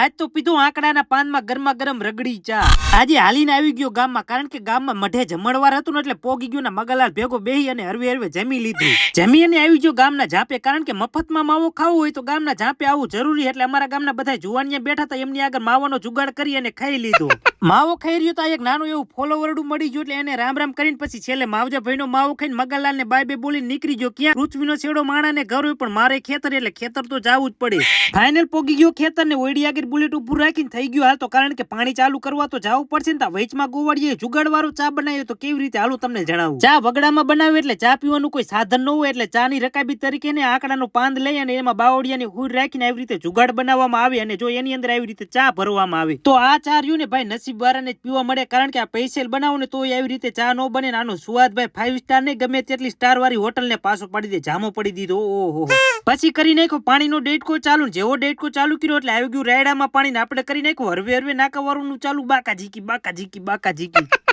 આજ તો પીધું આંકડાના પાનમાં ગરમા ગરમ રગડી ચા. આજે હાલીને આવી ગયો ગામમાં, કારણ કે ગામમાં મઢે જમણવાર હતું ને એટલે પોગી ગયો ને મગલાલ ભેગો બેહી અને હરવે હરવે જમી લીધું. જમી અને આવી ગયો ગામના ઝાપે, કારણ કે મફતમાં માવો ખાવો હોય તો ગામના ઝાપે આવવું જરૂરી. એટલે અમારા ગામના બધા જુવાનિયા બેઠા હતા, એમની આગળ માવાનો જુગાડ કરી અને ખાઈ લીધો. માવો ખાઈ રહ્યો તો એક નાનું એવું ફોલોવરડું મળી ગયું, એટલે એને રામ રામ કરીને પછી છેલ્લે માવજા ભાઈનો માવો ખાઈને મગલાલ ને બાય બે બોલીને નીકળી ગયો. ક્યાં પૃથ્વીનો છેડો માણાને ઘર હોય, પણ મારે ખેતર એટલે ખેતર તો જાવું જ પડે. ફાઇનલ પોગી ગયો ખેતર ને ઓયડી આગળ બુલેટ ઉભું રાખીને થઈ ગયો હાલ તો, કારણ કે પાણી ચાલુ કરવા તો જવું પડશે ને. વેચમાં ગોવાળીએ જુગાડ વાળો ચા બનાવ્યો, તો કેવી રીતે હાલું તમને જણાવું. ચા વગડામાં બનાવે એટલે ચા પીવાનું કોઈ સાધન ન હોય, એટલે ચાની રકાબી તરીકે ને આંકડાનો પાંદ લઈ અને એમાં બાવળિયાની હુર રાખીને આવી રીતે જુગાડ બનાવવામાં આવે, અને જો એની અંદર આવી રીતે ચા ભરવામાં આવે તો આ ચા રહ્યું ને ભાઈ નસીબ વાળાને જ પીવા મળે, કારણ કે આ પૈસેલ બનાવો ને તો આવી રીતે ચા નો બને. આનો સ્વાદ ભાઈ 5 સ્ટાર ને ગમે તેટલી સ્ટાર વાળી હોટલ ને પાછો પાડી દે, જામો પડી દીધો. ઓહો પછી કરી નાખ્યો પાણીનો ડેટકો ચાલુ. જેવો ડેટકો ચાલુ કર્યો એટલે આવી ગયું રાયડામાં પાણી ને આપણે કરી નાખ્યું હરવે હરવે નાકા વાળું ચાલુ. બાકા ઝીકી બાકા ઝીકી બાકા ઝીકી.